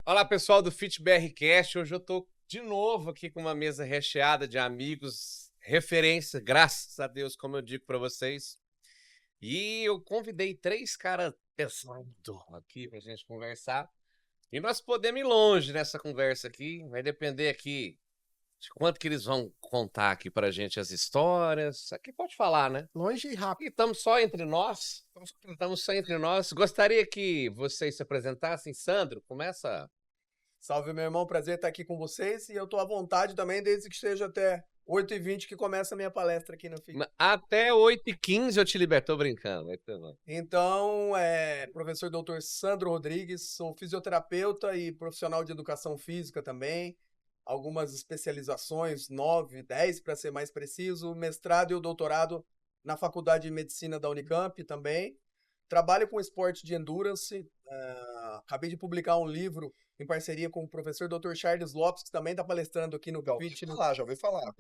Olá, pessoal do FitBRcast. Hoje eu tô de novo aqui com uma mesa recheada de amigos, referência, graças a Deus, como eu digo para vocês. E eu convidei 3 caras pesados aqui pra gente conversar. E nós podemos ir longe nessa conversa aqui. Vai depender aqui de quanto que eles vão contar aqui pra gente as histórias. Aqui pode falar, né? Longe e rápido. E estamos só entre nós. Estamos só entre nós. Gostaria que vocês se apresentassem. Sandro, começa. Salve, meu irmão. Prazer estar aqui com vocês. E eu tô à vontade também, desde que esteja até 8h20 que começa a minha palestra aqui no FIC. Até 8h15 eu te liberto. Tô brincando. Então, professor Dr. Sandro Rodrigues, sou fisioterapeuta e profissional de educação física também. Algumas especializações, 9, 10 para ser mais preciso. Mestrado e o doutorado na Faculdade de Medicina da Unicamp também. Trabalho com esporte de endurance. Acabei de publicar um livro em parceria com o professor Dr. Charles Lopes, que também está palestrando aqui no FIT. Já ouvi falar.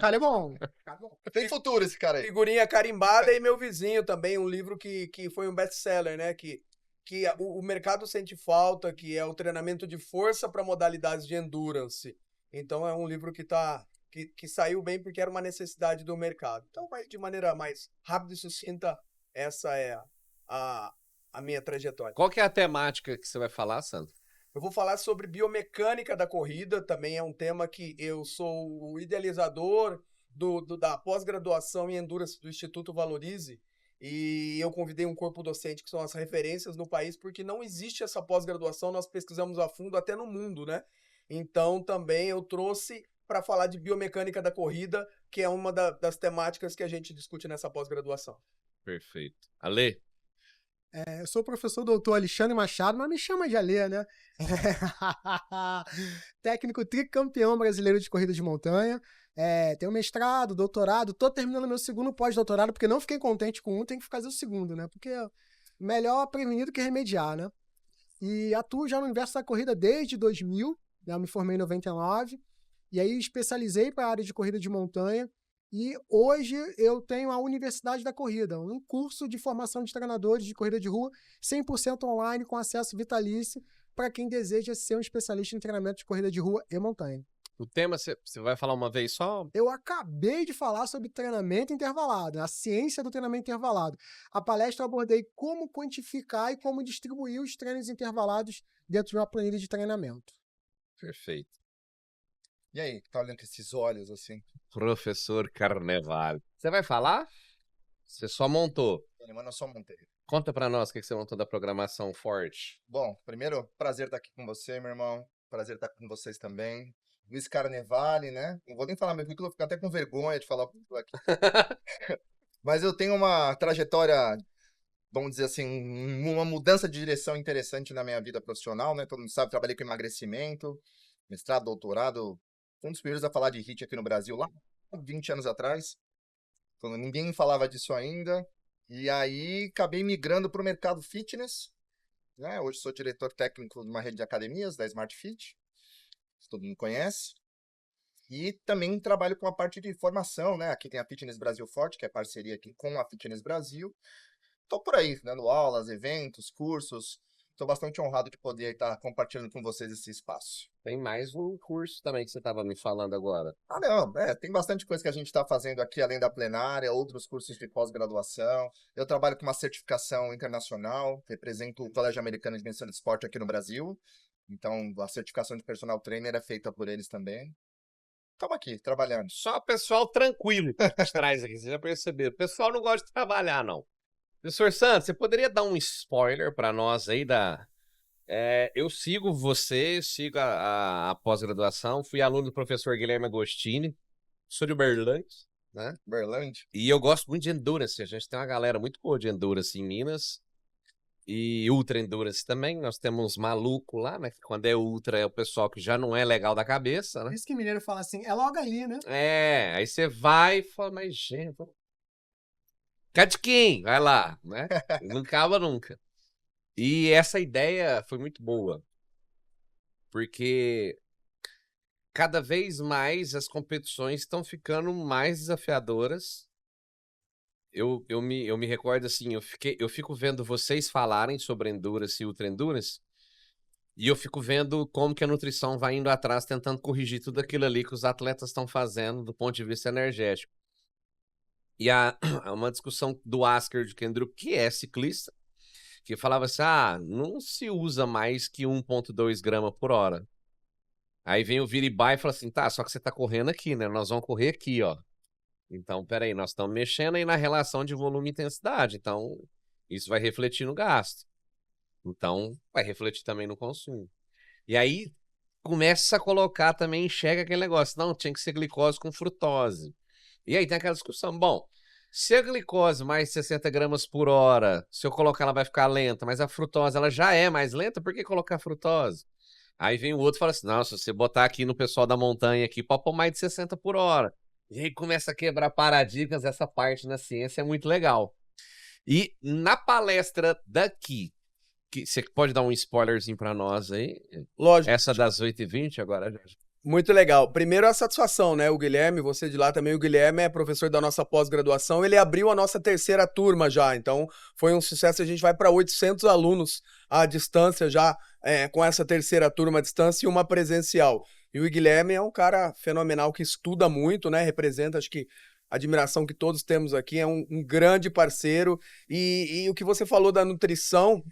Cara, é bom. Tem futuro esse cara aí. Figurinha carimbada e meu vizinho também, um livro que foi um best-seller, né? Que o mercado sente falta, que é o treinamento de força para modalidades de endurance. Então é um livro que saiu bem porque era uma necessidade do mercado. Então, de maneira mais rápida e sucinta, essa é a minha trajetória. Qual que é a temática que você vai falar, Sandro? Eu vou falar sobre biomecânica da corrida, também é um tema que eu sou o idealizador da pós-graduação em Endurance do Instituto Valorize, e eu convidei um corpo docente que são as referências no país, porque não existe essa pós-graduação, nós pesquisamos a fundo até no mundo, né? Então também eu trouxe para falar de biomecânica da corrida, que é uma das temáticas que a gente discute nessa pós-graduação. Perfeito. Ale? Eu sou o professor doutor Alexandre Machado, mas me chama de Alê, né? Técnico tricampeão brasileiro de corrida de montanha. Tenho mestrado, doutorado, tô terminando meu segundo pós-doutorado, porque não fiquei contente com um, tenho que fazer o segundo, né? Porque melhor prevenir do que remediar, né? E atuo já no universo da corrida desde 2000, né? Eu me formei em 99, e aí especializei para a área de corrida de montanha. E hoje eu tenho a Universidade da Corrida, um curso de formação de treinadores de corrida de rua 100% online com acesso vitalício para quem deseja ser um especialista em treinamento de corrida de rua e montanha. O tema você vai falar uma vez só? Eu acabei de falar sobre treinamento intervalado, a ciência do treinamento intervalado. A palestra eu abordei como quantificar e como distribuir os treinos intervalados dentro de uma planilha de treinamento. Perfeito. E aí, tá olhando com esses olhos assim? Professor Carnevale. Você vai falar? Você só montou. Mas eu só montei. Conta pra nós o que você montou da programação forte. Bom, primeiro, prazer estar aqui com você, meu irmão. Prazer estar com vocês também. Luiz Carnevale, né? Não vou nem falar meu currículo, vou ficar até com vergonha de falar o currículo aqui. Mas eu tenho uma trajetória, vamos dizer assim, uma mudança de direção interessante na minha vida profissional, né? Todo mundo sabe, trabalhei com emagrecimento, mestrado, doutorado. Um dos primeiros a falar de HIIT aqui no Brasil, lá 20 anos atrás, quando ninguém falava disso ainda. E aí acabei migrando para o mercado fitness, né? Hoje sou diretor técnico de uma rede de academias, da Smart Fit, que todo mundo conhece. E também trabalho com a parte de formação, né? Aqui tem a Fitness Brasil Forte, que é parceria aqui com a Fitness Brasil. Estou por aí, dando aulas, eventos, cursos. Estou bastante honrado de poder estar compartilhando com vocês esse espaço. Tem mais um curso também que você estava me falando agora. Não, tem bastante coisa que a gente está fazendo aqui, além da plenária, outros cursos de pós-graduação. Eu trabalho com uma certificação internacional, represento o Colégio Americano de Medicina do Esporte aqui no Brasil. Então, a certificação de personal trainer é feita por eles também. Estamos aqui, trabalhando. Só pessoal tranquilo que traz aqui, você já percebeu. O pessoal não gosta de trabalhar, não. Professor Santos, você poderia dar um spoiler para nós aí da... eu sigo você, sigo a pós-graduação, fui aluno do professor Guilherme Agostini, sou de Uberlândia, né? Uberlândia. E eu gosto muito de endurance, a gente tem uma galera muito boa de endurance em Minas, e ultra endurance também, nós temos uns malucos lá, né? Quando é ultra é o pessoal que já não é legal da cabeça, né? Por isso que mineiro fala assim, é logo ali, né? Aí você vai e fala, mas gente... Cadiquim, vai lá, né? Não acaba nunca. E essa ideia foi muito boa, porque cada vez mais as competições estão ficando mais desafiadoras. Eu me recordo assim, eu fico vendo vocês falarem sobre Endurance e Ultra Endurance, E eu fico vendo como que a nutrição vai indo atrás, tentando corrigir tudo aquilo ali que os atletas estão fazendo do ponto de vista energético. E há uma discussão do Asker de Kendrick, que é ciclista, que falava assim, não se usa mais que 1,2 grama por hora. Aí vem o Viribá e fala assim, tá, só que você tá correndo aqui, né? Nós vamos correr aqui, ó. Então, peraí, nós estamos mexendo aí na relação de volume e intensidade. Então, isso vai refletir no gasto. Então, vai refletir também no consumo. E aí, começa a colocar também, enxerga aquele negócio. Não, tinha que ser glicose com frutose. E aí tem aquela discussão. Bom, se a glicose mais 60 gramas por hora, se eu colocar ela vai ficar lenta, mas a frutose ela já é mais lenta, por que colocar frutose? Aí vem o outro e fala assim, não, se você botar aqui no pessoal da montanha aqui, pode pôr mais de 60 por hora. E aí começa a quebrar paradigmas, essa parte na ciência é muito legal. E na palestra daqui, que você pode dar um spoilerzinho para nós aí? Lógico. Essa das 8h20 agora, Jorge. Muito legal. Primeiro, a satisfação, né? O Guilherme, você de lá também, o Guilherme é professor da nossa pós-graduação, ele abriu a nossa 3ª turma já, então foi um sucesso, a gente vai para 800 alunos à distância já, com essa 3ª turma à distância e uma presencial. E o Guilherme é um cara fenomenal que estuda muito, né? Representa, acho que, a admiração que todos temos aqui, é um grande parceiro. E o que você falou da nutrição,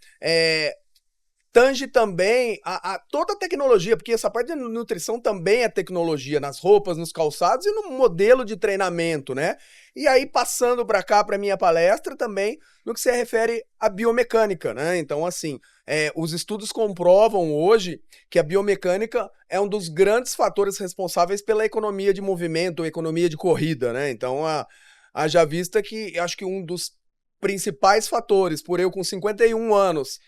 tange também a toda a tecnologia, porque essa parte de nutrição também é tecnologia, nas roupas, nos calçados e no modelo de treinamento, né? E aí, passando para cá, para minha palestra, também no que se refere à biomecânica, né? Então, assim, os estudos comprovam hoje que a biomecânica é um dos grandes fatores responsáveis pela economia de movimento, economia de corrida, né? Então, haja vista que acho que um dos principais fatores, por eu com 51 anos,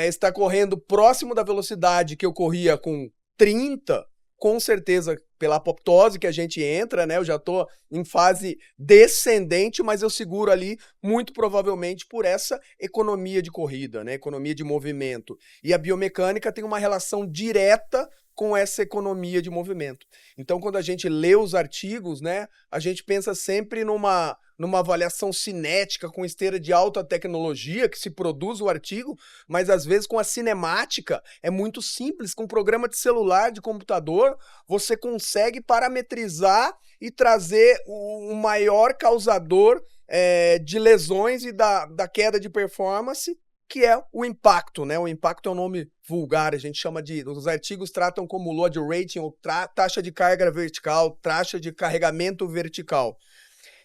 está correndo próximo da velocidade que eu corria com 30, com certeza pela apoptose que a gente entra, né? Eu já estou em fase descendente, mas eu seguro ali muito provavelmente por essa economia de corrida, né? Economia de movimento. E a biomecânica tem uma relação direta com essa economia de movimento. Então, quando a gente lê os artigos, né, a gente pensa sempre numa avaliação cinética com esteira de alta tecnologia que se produz o artigo, mas às vezes com a cinemática é muito simples, com um programa de celular, de computador, você consegue parametrizar e trazer o maior causador de lesões e da queda de performance, que é o impacto, né? O impacto é um nome vulgar, a gente chama os artigos tratam como load rating, ou taxa de carga vertical, taxa de carregamento vertical.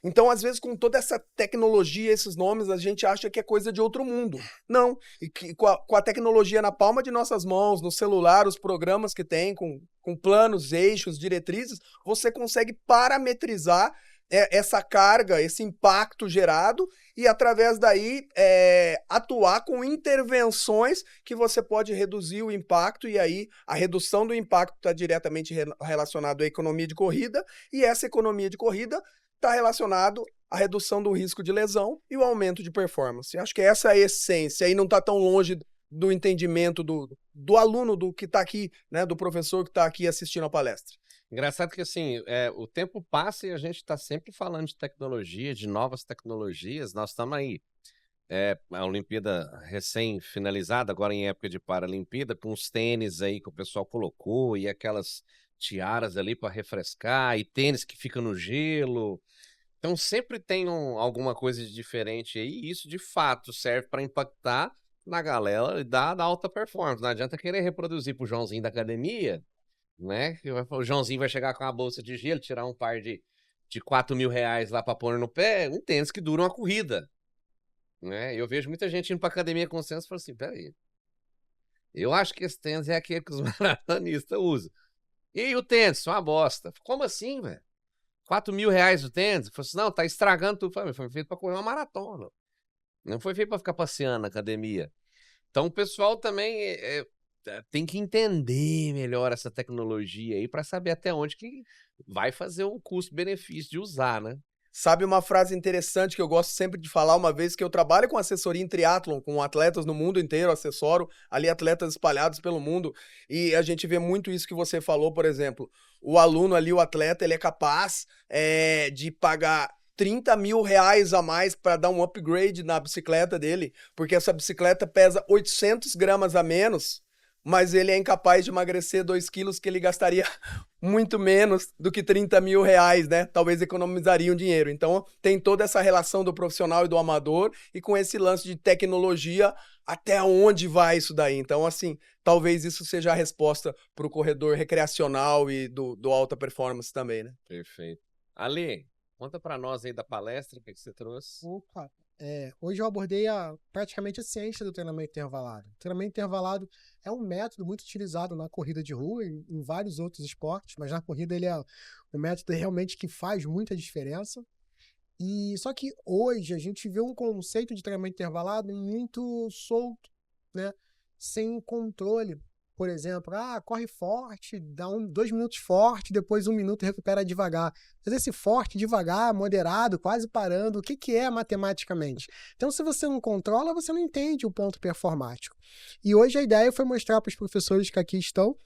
Então, às vezes, com toda essa tecnologia, esses nomes, a gente acha que é coisa de outro mundo. Não. E que, com a tecnologia na palma de nossas mãos, no celular, os programas que tem, com planos, eixos, diretrizes, você consegue parametrizar essa carga, esse impacto gerado e, através daí, atuar com intervenções que você pode reduzir o impacto, e aí a redução do impacto está diretamente relacionado à economia de corrida, e essa economia de corrida está relacionado à redução do risco de lesão e o aumento de performance. Acho que essa é a essência, e não está tão longe do entendimento do aluno, do que está aqui, né, do professor que está aqui assistindo a palestra. Engraçado que, assim, o tempo passa e a gente está sempre falando de tecnologia, de novas tecnologias. Nós estamos aí, a Olimpíada recém-finalizada, agora em época de Paralimpíada, com os tênis aí que o pessoal colocou e aquelas tiaras ali para refrescar, e tênis que fica no gelo. Então sempre tem alguma coisa de diferente aí, e isso de fato serve para impactar na galera da alta performance. Não adianta querer reproduzir pro Joãozinho da academia, né? O Joãozinho vai chegar com uma bolsa de gelo, tirar um par de 4 mil reais lá para pôr no pé, um tênis que dura uma corrida, né? Eu vejo muita gente indo pra academia com senso e falo assim, peraí, eu acho que esse tênis é aquele que os maratonistas usam. E o tênis, uma bosta. Como assim, velho? 4 mil reais o tênis? Eu falei assim, não, tá estragando tudo. Foi feito pra correr uma maratona. Não foi feito pra ficar passeando na academia. Então o pessoal também tem que entender melhor essa tecnologia aí para saber até onde que vai fazer um custo-benefício de usar, né? Sabe uma frase interessante que eu gosto sempre de falar, uma vez que eu trabalho com assessoria em triatlon, com atletas no mundo inteiro, assessoro ali atletas espalhados pelo mundo, e a gente vê muito isso que você falou, por exemplo, o aluno ali, o atleta, ele é capaz de pagar 30 mil reais a mais para dar um upgrade na bicicleta dele, porque essa bicicleta pesa 800 gramas a menos, mas ele é incapaz de emagrecer 2 quilos que ele gastaria muito menos do que 30 mil reais, né? Talvez economizaria um dinheiro. Então, tem toda essa relação do profissional e do amador, e com esse lance de tecnologia, até onde vai isso daí? Então, assim, talvez isso seja a resposta para o corredor recreacional e do alta performance também, né? Perfeito. Ale, conta para nós aí da palestra, o que você trouxe? Opa, hoje eu abordei praticamente a ciência do treinamento intervalado. O treinamento intervalado é um método muito utilizado na corrida de rua e em vários outros esportes, mas na corrida ele é um método realmente que faz muita diferença. E só que hoje a gente vê um conceito de treinamento intervalado muito solto, né? Sem controle. Por exemplo, corre forte, dá 2 minutos forte, depois 1 minuto recupera devagar. Mas esse forte, devagar, moderado, quase parando, o que é matematicamente? Então, se você não controla, você não entende o ponto performático. E hoje a ideia foi mostrar para os professores que aqui estão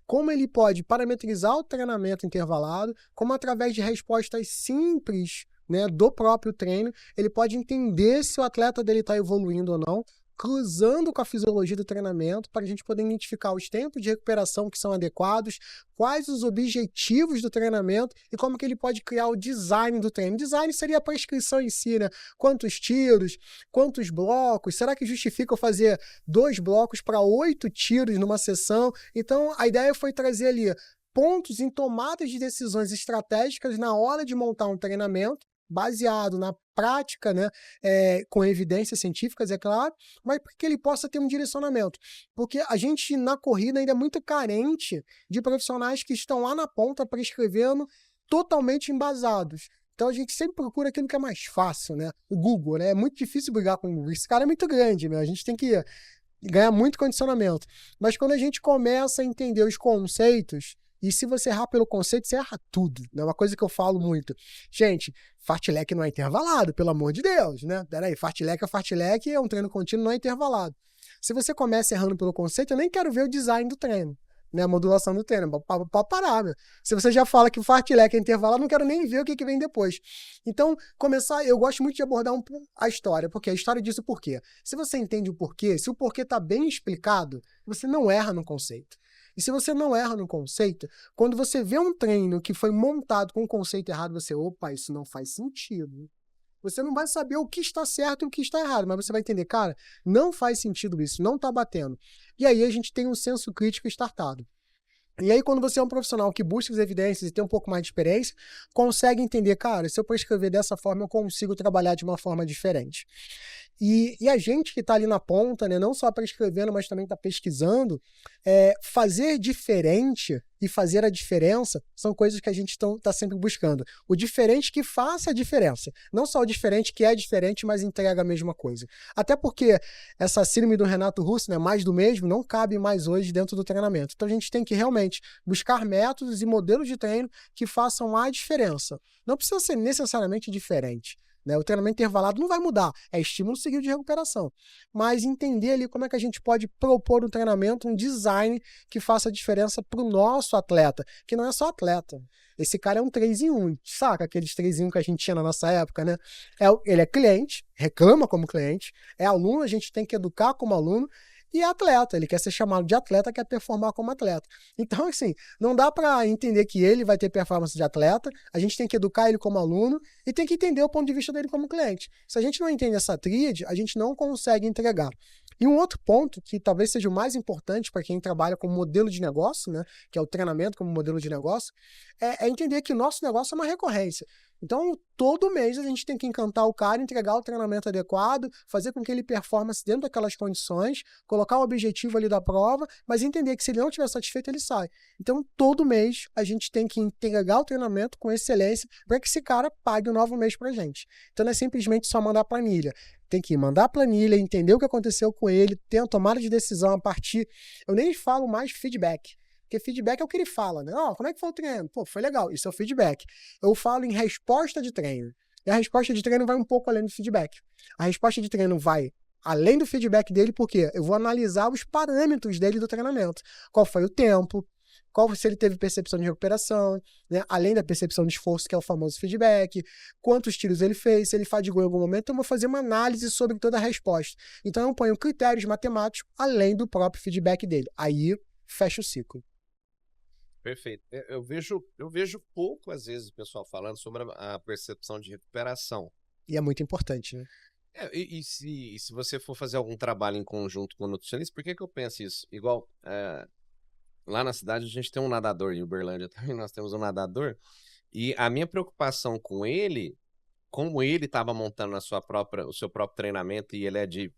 como ele pode parametrizar o treinamento intervalado, como através de respostas simples, né, do próprio treino, ele pode entender se o atleta dele está evoluindo ou não, cruzando com a fisiologia do treinamento, para a gente poder identificar os tempos de recuperação que são adequados, quais os objetivos do treinamento e como que ele pode criar o design do treino. Design seria a prescrição em si, né? Quantos tiros, quantos blocos, será que justifica eu fazer 2 blocos para 8 tiros numa sessão? Então, a ideia foi trazer ali pontos em tomadas de decisões estratégicas na hora de montar um treinamento, baseado na prática, né, com evidências científicas, é claro, mas para que ele possa ter um direcionamento. Porque a gente, na corrida, ainda é muito carente de profissionais que estão lá na ponta prescrevendo totalmente embasados. Então, a gente sempre procura aquilo que é mais fácil, né? O Google, né? É muito difícil brigar com o Google. Esse cara é muito grande, né? A gente tem que ganhar muito condicionamento. Mas quando a gente começa a entender os conceitos, e se você errar pelo conceito, você erra tudo. É uma coisa que eu falo muito. Gente, fartlek não é intervalado, pelo amor de Deus, né? Peraí, fartlek é fartlek, é um treino contínuo, não é intervalado. Se você começa errando pelo conceito, eu nem quero ver o design do treino, né? A modulação do treino, pode parar, meu. Se você já fala que o fartlek é intervalado, eu não quero nem ver o que vem depois. Então, eu gosto muito de abordar a história, porque a história diz o porquê. Se você entende o porquê, se o porquê está bem explicado, você não erra no conceito. E se você não erra no conceito, quando você vê um treino que foi montado com um conceito errado, você, opa, isso não faz sentido. Você não vai saber o que está certo e o que está errado, mas você vai entender, cara, não faz sentido isso, não está batendo. E aí a gente tem um senso crítico startado. E aí, quando você é um profissional que busca as evidências e tem um pouco mais de experiência, consegue entender, cara, se eu prescrever dessa forma, eu consigo trabalhar de uma forma diferente. E a gente que está ali na ponta, né, não só prescrevendo, mas também está pesquisando, fazer diferente e fazer a diferença são coisas que a gente está sempre buscando. O diferente que faça a diferença. Não só o diferente que é diferente, mas entrega a mesma coisa. Até porque essa síndrome do Renato Russo, né, mais do mesmo, não cabe mais hoje dentro do treinamento. Então a gente tem que realmente buscar métodos e modelos de treino que façam a diferença. Não precisa ser necessariamente diferente. Né? O treinamento intervalado não vai mudar, é estímulo seguido de recuperação. Mas entender ali como é que a gente pode propor um treinamento, um design que faça diferença para o nosso atleta, que não é só atleta. Esse cara é um 3 em 1, saca? Aqueles 3 em 1 que a gente tinha na nossa época, né? Ele é cliente, reclama como cliente, é aluno, a gente tem que educar como aluno, e é atleta, ele quer ser chamado de atleta, quer performar como atleta. Então, assim, não dá para entender que ele vai ter performance de atleta, a gente tem que educar ele como aluno e tem que entender o ponto de vista dele como cliente. Se a gente não entende essa tríade, a gente não consegue entregar. E um outro ponto, que talvez seja o mais importante para quem trabalha como modelo de negócio, né, que é o treinamento como modelo de negócio, é entender que o nosso negócio é uma recorrência. Então, todo mês a gente tem que encantar o cara, entregar o treinamento adequado, fazer com que ele performe dentro daquelas condições, colocar o objetivo ali da prova, mas entender que se ele não estiver satisfeito, ele sai. Então, todo mês a gente tem que entregar o treinamento com excelência para que esse cara pague o novo mês pra gente. Então, não é simplesmente só mandar planilha. Tem que mandar a planilha, entender o que aconteceu com ele, ter uma tomada de decisão a partir... Eu nem falo mais feedback. Porque feedback é o que ele fala, né? Como é que foi o treino? Pô, foi legal. Isso é o feedback. Eu falo em resposta de treino. E a resposta de treino vai um pouco além do feedback. A resposta de treino vai além do feedback dele, porque eu vou analisar os parâmetros dele do treinamento. Qual foi o tempo? se ele teve percepção de recuperação, né? Além da percepção de esforço, que é o famoso feedback, quantos tiros ele fez, se ele fadigou em algum momento, então eu vou fazer uma análise sobre toda a resposta. Então eu ponho critérios matemáticos além do próprio feedback dele. Aí fecha o ciclo. Perfeito. Eu vejo pouco, às vezes, o pessoal falando sobre a percepção de recuperação. E é muito importante, né? Se você for fazer algum trabalho em conjunto com o nutricionista, por que eu penso isso? Igual, lá na cidade a gente tem um nadador, em Uberlândia também nós temos um nadador, e a minha preocupação com ele, como ele estava montando o seu próprio treinamento, e ele é de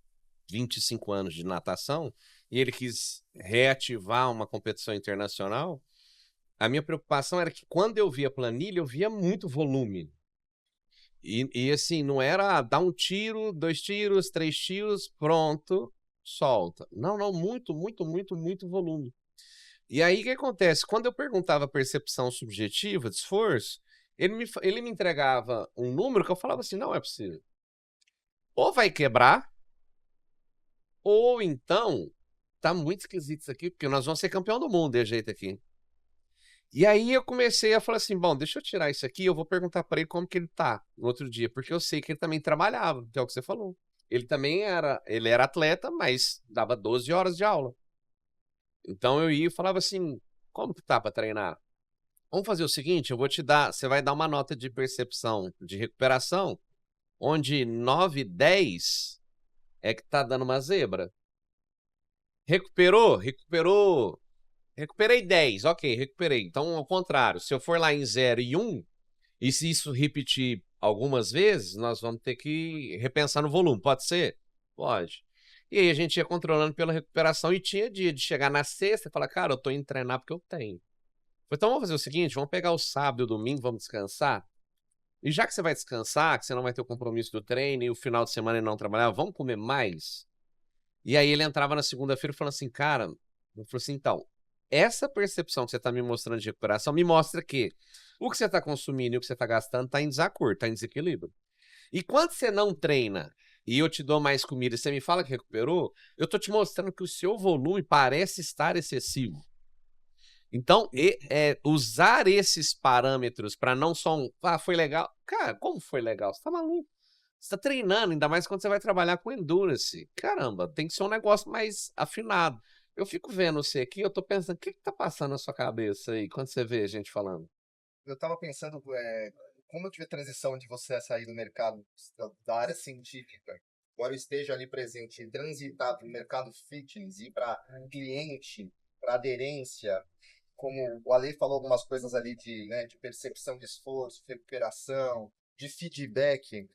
25 anos de natação, e ele quis reativar uma competição internacional, a minha preocupação era que quando eu via planilha, eu via muito volume. E assim, não era dar um tiro, 2 tiros, 3 tiros, pronto, solta. Não, muito volume. E aí o que acontece? Quando eu perguntava a percepção subjetiva de esforço, ele me entregava um número que eu falava assim, não é possível. Ou vai quebrar, ou então, tá muito esquisito isso aqui, porque nós vamos ser campeão do mundo de jeito aqui. E aí eu comecei a falar assim, bom, deixa eu tirar isso aqui, eu vou perguntar para ele como que ele tá no outro dia, porque eu sei que ele também trabalhava, que é o que você falou. Ele também era atleta, mas dava 12 horas de aula. Então eu ia e falava assim, como que tá para treinar? Vamos fazer o seguinte, você vai dar uma nota de percepção de recuperação, onde 9, 10 é que tá dando uma zebra. Recuperei 10, ok, recuperei. Então, ao contrário, se eu for lá em 0 e 1, e se isso repetir algumas vezes, nós vamos ter que repensar no volume. Pode ser? Pode. E aí a gente ia controlando pela recuperação e tinha dia de chegar na sexta e falar, cara, eu tô indo treinar porque eu tenho. Então vamos fazer o seguinte, vamos pegar o sábado e o domingo, vamos descansar. E já que você vai descansar, que você não vai ter o compromisso do treino e o final de semana e não trabalhar, vamos comer mais? E aí ele entrava na segunda-feira e falou assim, cara, eu falei assim, então, essa percepção que você está me mostrando de recuperação me mostra que o que você está consumindo e o que você está gastando está em desacordo, está em desequilíbrio. E quando você não treina e eu te dou mais comida e você me fala que recuperou, eu estou te mostrando que o seu volume parece estar excessivo. Então, usar esses parâmetros para não só foi legal. Cara, como foi legal? Você está maluco? Você está treinando, ainda mais quando você vai trabalhar com endurance. Caramba, tem que ser um negócio mais afinado. Eu fico vendo você aqui, eu tô pensando, o que tá passando na sua cabeça aí, quando você vê a gente falando? Eu tava pensando, como eu tive a transição de você sair do mercado da área científica, agora eu esteja ali presente, transitar do mercado fitness, ir para cliente, para aderência, como o Ale falou algumas coisas ali de percepção de esforço, recuperação, de feedback,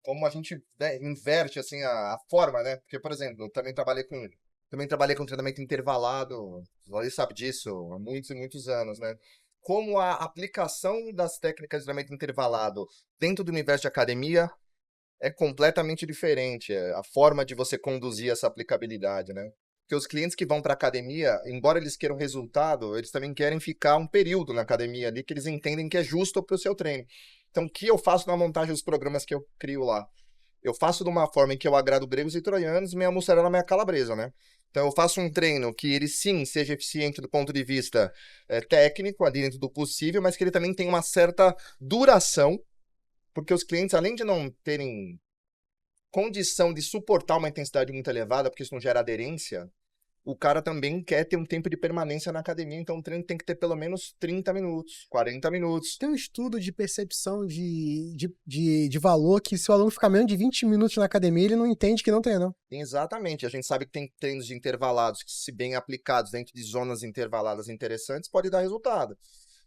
como a gente inverte assim a forma, né? Porque, por exemplo, eu também trabalhei com treinamento intervalado, você sabe disso, há muitos e muitos anos, né? Como a aplicação das técnicas de treinamento intervalado dentro do universo de academia é completamente diferente, a forma de você conduzir essa aplicabilidade, né? Porque os clientes que vão para a academia, embora eles queiram resultado, eles também querem ficar um período na academia ali que eles entendem que é justo para o seu treino. Então, o que eu faço na montagem dos programas que eu crio lá? Eu faço de uma forma em que eu agrado gregos e troianos, minha mussarela, minha calabresa, né? Então, eu faço um treino que ele, sim, seja eficiente do ponto de vista técnico, ali dentro do possível, mas que ele também tenha uma certa duração, porque os clientes, além de não terem condição de suportar uma intensidade muito elevada, porque isso não gera aderência, o cara também quer ter um tempo de permanência na academia, então o treino tem que ter pelo menos 30 minutos, 40 minutos. Tem um estudo de percepção de valor que se o aluno ficar menos de 20 minutos na academia, ele não entende que não treinou. Exatamente. A gente sabe que tem treinos de intervalados que, se bem aplicados dentro de zonas intervaladas interessantes, pode dar resultado.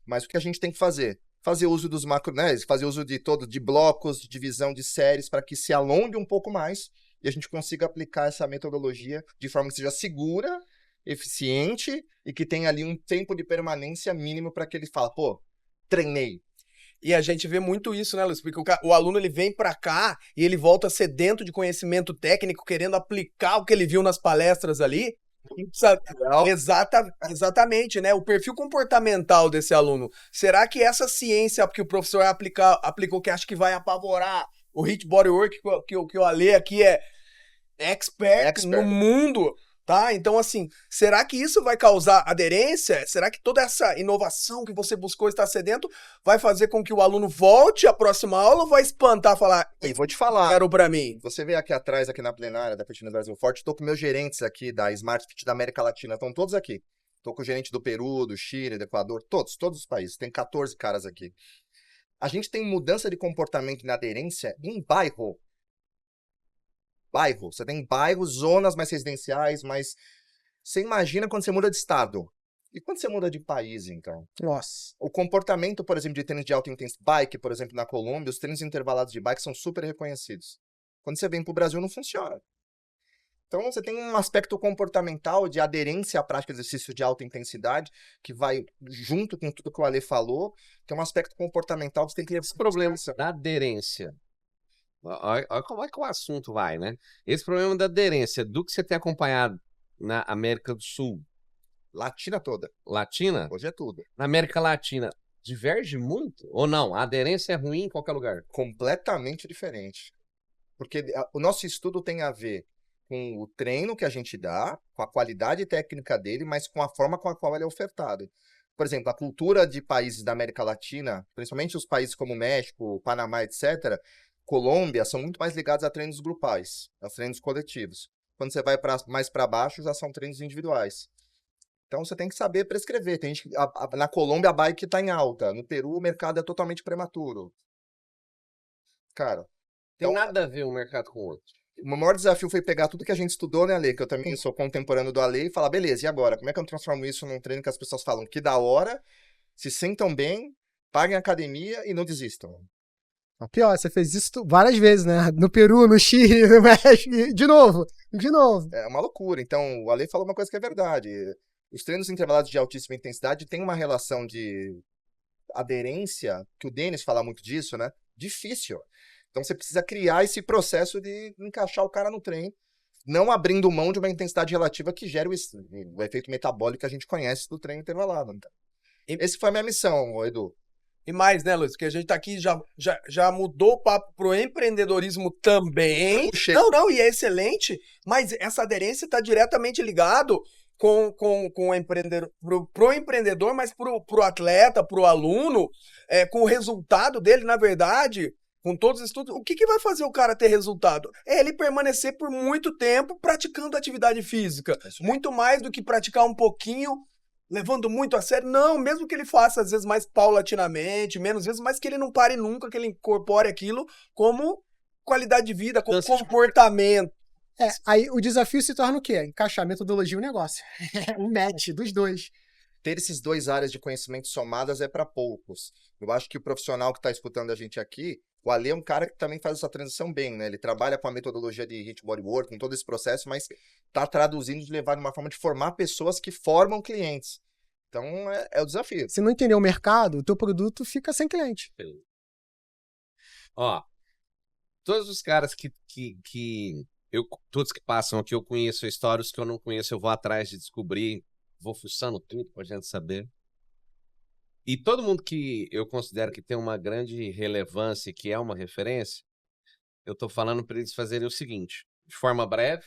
Mas o que a gente tem que fazer? Fazer uso dos macro, né? Fazer uso de blocos, de divisão de séries, para que se alongue um pouco mais e a gente consiga aplicar essa metodologia de forma que seja segura, eficiente e que tenha ali um tempo de permanência mínimo para que ele fale, pô, treinei. E a gente vê muito isso, né, Luiz? Porque o aluno ele vem para cá e ele volta sedento de conhecimento técnico, querendo aplicar o que ele viu nas palestras ali. Exatamente, né? O perfil comportamental desse aluno. Será que essa ciência que o professor aplicou, que acha que vai apavorar o HIIT Bodywork, que o Ale aqui é expert no mundo, Tá? Então, assim, será que isso vai causar aderência? Será que toda essa inovação que você buscou está sedento vai fazer com que o aluno volte à próxima aula ou vai espantar, falar, E vou te falar, quero pra mim? você vê aqui atrás, aqui na plenária da Fitness Brasil Forte, estou com meus gerentes aqui da Smart Fit da América Latina, estão todos aqui. Estou com o gerente do Peru, do Chile, do Equador, todos os países, tem 14 caras aqui. A gente tem mudança de comportamento na aderência em bairro. Bairro. Você tem bairros, zonas mais residenciais, mas você imagina quando você muda de estado. E quando você muda de país, então? Nossa. O comportamento, por exemplo, de tênis de alta intensidade, bike, por exemplo, na Colômbia, os tênis intervalados de bike são super reconhecidos. Quando você vem para o Brasil, não funciona. Então, você tem um aspecto comportamental de aderência à prática de exercício de alta intensidade, que vai junto com tudo que o Ale falou, que é um aspecto comportamental que você tem que levar Esse problema da aderência. Olha como é que o assunto vai, né? Esse problema da aderência, do que você tem acompanhado na América do Sul, Latina toda. Latina, Hoje é tudo. na América Latina, diverge muito? Ou não? A aderência é ruim em qualquer lugar? Completamente diferente. Porque o nosso estudo tem a ver com o treino que a gente dá, com a qualidade técnica dele, mas com a forma com a qual ele é ofertado. Por exemplo, a cultura de países da América Latina, principalmente os países como México, Panamá, etc., Colômbia, são muito mais ligados a treinos grupais, a treinos coletivos. Quando você vai mais para baixo, já são treinos individuais. Então você tem que saber prescrever. Tem gente na Colômbia a bike está em alta, no Peru o mercado é totalmente prematuro. Cara, Tem então, nada a ver um mercado com o outro. o maior desafio foi pegar tudo que a gente estudou, né, Ale? Que eu também sou contemporâneo do Ale, e falar, beleza, e agora? Como é que eu transformo isso num treino que as pessoas falam que da hora, se sentam bem, paguem academia e não desistam? Pior, você fez isso várias vezes, né? No Peru, no Chile, no México, e de novo. É uma loucura. Então, o Ale falou uma coisa que é verdade. Os treinos intervalados de altíssima intensidade têm uma relação de aderência, que o Denis fala muito disso, né? Difícil. Então você precisa criar esse processo de encaixar o cara no treino, não abrindo mão de uma intensidade relativa que gera o efeito metabólico que a gente conhece do treino intervalado. Então, esse foi a minha missão, Edu. E mais, né, Luiz? Porque a gente tá aqui, já mudou o papo pro empreendedorismo também. Puxei. Não, e é excelente, mas essa aderência está diretamente ligado com o empreendedor, pro empreendedor, mas pro atleta, pro aluno, com o resultado dele, na verdade, com todos os estudos, o que vai fazer o cara ter resultado? É ele permanecer por muito tempo praticando atividade física. Muito mais do que praticar um pouquinho, levando muito a sério. Não, mesmo que ele faça, às vezes, mais paulatinamente, menos vezes, mas que ele não pare nunca, que ele incorpore aquilo como qualidade de vida, como comportamento. Aí o desafio se torna o quê? Encaixar a metodologia e o negócio. Um match dos dois. Ter esses dois áreas de conhecimento somadas é para poucos. Eu acho que o profissional que está escutando a gente aqui, o Ale é um cara que também faz essa transição bem, né? Ele trabalha com a metodologia de HIIT Bodywork, com todo esse processo, mas está traduzindo de levar de uma forma de formar pessoas que formam clientes. Então, é o desafio. Se não entender o mercado, o teu produto fica sem cliente. Ó, todos os caras todos que passam aqui, eu conheço a história, os que eu não conheço, eu vou atrás de descobrir, vou fuçando tudo pra gente saber. E todo mundo que eu considero que tem uma grande relevância, que é uma referência, eu tô falando para eles fazerem o seguinte, de forma breve,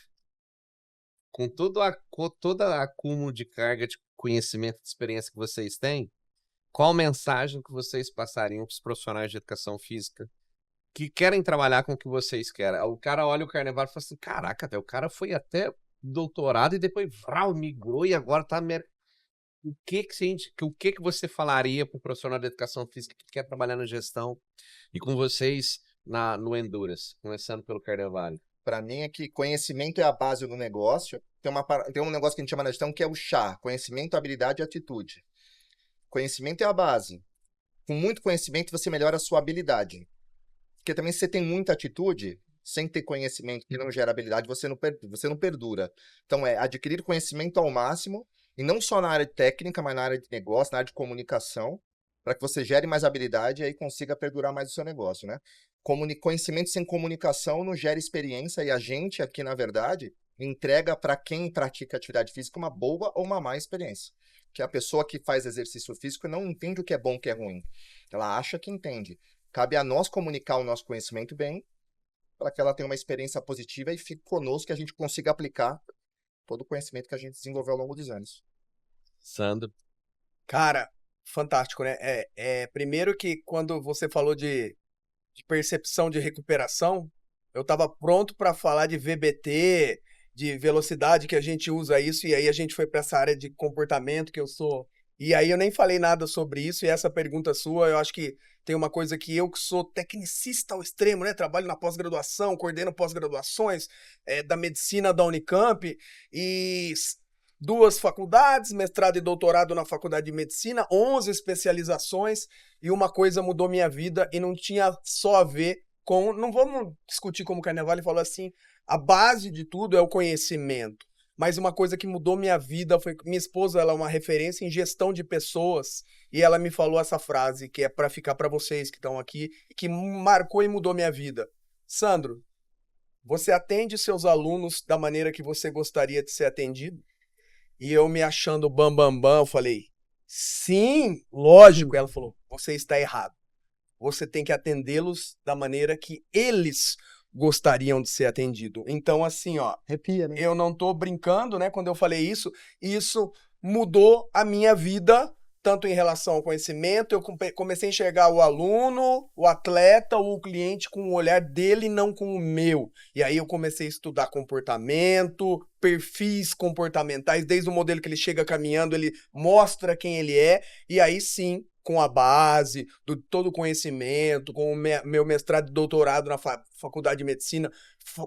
com todo acúmulo de carga de conhecimento e experiência que vocês têm, qual mensagem que vocês passariam para os profissionais de educação física que querem trabalhar com o que vocês querem? O cara olha o Carnevale e fala assim, caraca, o cara foi até doutorado e depois migrou e agora tá... O que você falaria para o profissional de educação física que quer trabalhar na gestão e com vocês no Endurance, começando pelo Carnevale? Para mim é que conhecimento é a base do negócio. Tem um negócio que a gente chama na gestão que é o CHA, conhecimento, habilidade e atitude. Conhecimento é a base. Com muito conhecimento você melhora a sua habilidade. Porque também se você tem muita atitude, sem ter conhecimento que não gera habilidade, você não perdura. Então adquirir conhecimento ao máximo, e não só na área técnica, mas na área de negócio, na área de comunicação, para que você gere mais habilidade e aí consiga perdurar mais o seu negócio, né? Conhecimento sem comunicação não gera experiência e a gente aqui, na verdade, entrega para quem pratica atividade física uma boa ou uma má experiência. Que a pessoa que faz exercício físico não entende o que é bom e o que é ruim. Ela acha que entende. Cabe a nós comunicar o nosso conhecimento bem para que ela tenha uma experiência positiva e fique conosco que a gente consiga aplicar todo o conhecimento que a gente desenvolveu ao longo dos anos. Sandro. Cara, fantástico, né? Primeiro que quando você falou de percepção de recuperação, eu estava pronto para falar de VBT, de velocidade, que a gente usa isso, e aí a gente foi para essa área de comportamento que eu sou. E aí eu nem falei nada sobre isso, e essa pergunta sua, eu acho que tem uma coisa que eu que sou tecnicista ao extremo, né? Trabalho na pós-graduação, coordeno pós-graduações da medicina da Unicamp, e 2 faculdades, mestrado e doutorado na faculdade de medicina, 11 especializações, e uma coisa mudou minha vida e não tinha só a ver com... Não vamos discutir como o Carnevale falou assim, a base de tudo é o conhecimento. Mas uma coisa que mudou minha vida foi... Minha esposa, ela é uma referência em gestão de pessoas, e ela me falou essa frase, que é para ficar para vocês que estão aqui, que marcou e mudou minha vida. Sandro, você atende seus alunos da maneira que você gostaria de ser atendido? E eu me achando bam, eu falei, sim, lógico. Ela falou, você está errado. Você tem que atendê-los da maneira que eles gostariam de ser atendido. Então, assim, ó, Arrepia, né? eu não tô brincando, né? Quando eu falei isso mudou a minha vida, tanto em relação ao conhecimento, eu comecei a enxergar o aluno, o atleta, o cliente com o olhar dele, não com o meu. E aí eu comecei a estudar comportamento, perfis comportamentais, desde o modelo que ele chega caminhando, ele mostra quem ele é, e aí sim, com a base do todo o conhecimento, com o meu mestrado e doutorado na faculdade de medicina,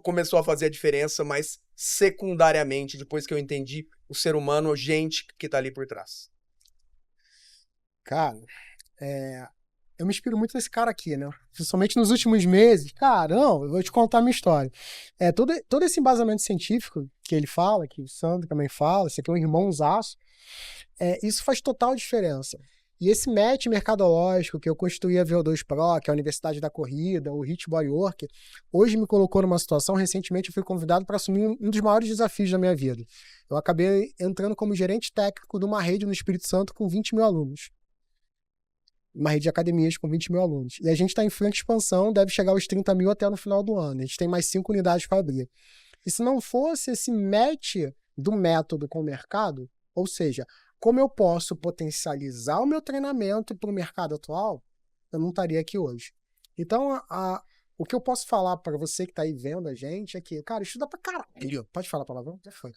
começou a fazer a diferença, mas secundariamente, depois que eu entendi o ser humano, a gente que tá ali por trás. Cara, eu me inspiro muito nesse cara aqui, né? Principalmente nos últimos meses. Caramba, eu vou te contar a minha história. Todo esse embasamento científico que ele fala, que o Sandro também fala, esse aqui é um irmãozaço, isso faz total diferença. E esse match mercadológico que eu construí a VO2 Pro, que é a Universidade da Corrida, o Hit Body Work, hoje me colocou numa situação, recentemente eu fui convidado para assumir um dos maiores desafios da minha vida. Eu acabei entrando como gerente técnico de uma rede no Espírito Santo com 20 mil alunos. Uma rede de academias com 20 mil alunos. E a gente está em franca expansão, deve chegar aos 30 mil até no final do ano. A gente tem mais 5 unidades para abrir. E se não fosse esse match do método com o mercado, ou seja, como eu posso potencializar o meu treinamento para o mercado atual, eu não estaria aqui hoje. Então, o que eu posso falar para você que está aí vendo a gente é que, cara, estuda pra caralho. Pode falar palavrão? Já foi.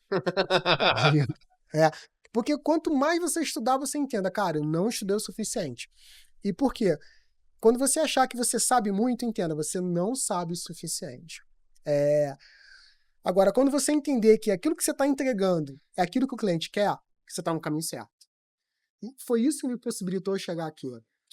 Porque quanto mais você estudar, você entenda, cara, eu não estudei o suficiente. E por quê? Quando você achar que você sabe muito, entenda, você não sabe o suficiente. Agora, quando você entender que aquilo que você está entregando é aquilo que o cliente quer, você está no caminho certo. E foi isso que me possibilitou chegar aqui.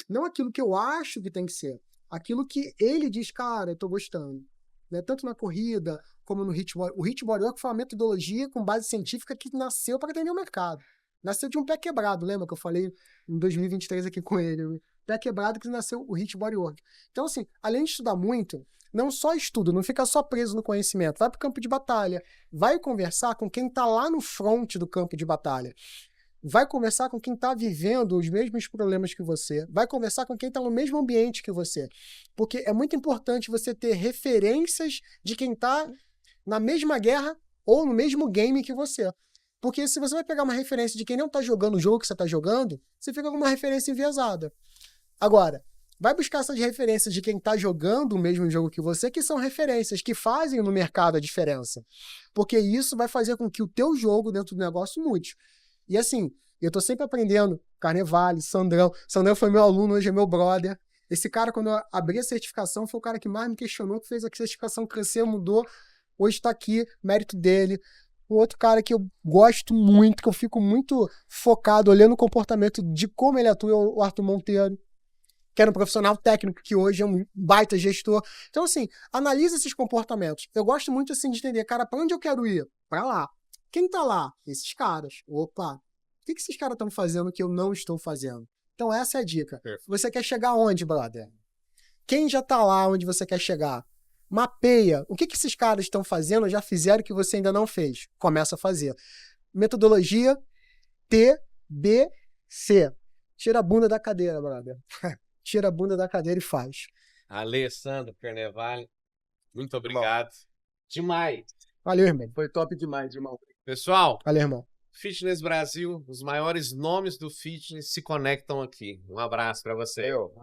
Não aquilo que eu acho que tem que ser. Aquilo que ele diz, cara, eu estou gostando. Né? Tanto na corrida, como no Hit Body. O Hit Body Work foi uma metodologia com base científica que nasceu para atender o mercado. Nasceu de um pé quebrado, lembra que eu falei em 2023 aqui com ele? Pé quebrado que nasceu o Hit Body Work. Então, assim, além de estudar muito, não só estuda, não fica só preso no conhecimento. Vai para o campo de batalha. Vai conversar com quem está lá no front do campo de batalha. Vai conversar com quem está vivendo os mesmos problemas que você. Vai conversar com quem está no mesmo ambiente que você. Porque é muito importante você ter referências de quem está na mesma guerra ou no mesmo game que você. Porque se você vai pegar uma referência de quem não está jogando o jogo que você está jogando, você fica com uma referência enviesada. Agora, vai buscar essas referências de quem está jogando o mesmo jogo que você, que são referências que fazem no mercado a diferença. Porque isso vai fazer com que o teu jogo dentro do negócio mude. E assim, eu tô sempre aprendendo. Carnevale, Sandrão. Sandrão foi meu aluno, hoje é meu brother. Esse cara, quando eu abri a certificação, foi o cara que mais me questionou, que fez a certificação crescer, mudou. Hoje tá aqui, mérito dele. Um outro cara que eu gosto muito, que eu fico muito focado, olhando o comportamento de como ele atua, é o Arthur Monteiro, que era um profissional técnico, que hoje é um baita gestor. Então, assim, analisa esses comportamentos. Eu gosto muito, assim, de entender, cara, para onde eu quero ir? Para lá. Quem tá lá? Esses caras. Opa, o que esses caras estão fazendo que eu não estou fazendo? Então, essa é a dica. Você quer chegar onde, brother? Quem já tá lá onde você quer chegar? Mapeia. O que esses caras estão fazendo, já fizeram que você ainda não fez? Começa a fazer. Metodologia TBC. Tira a bunda da cadeira, brother. Tira a bunda da cadeira e faz. Alessandro Carnevale, muito obrigado. Demais. Valeu, irmão. Foi top demais, irmão. Pessoal, Valeu, irmão. Fitness Brasil, os maiores nomes do fitness se conectam aqui. Um abraço pra você. Eu.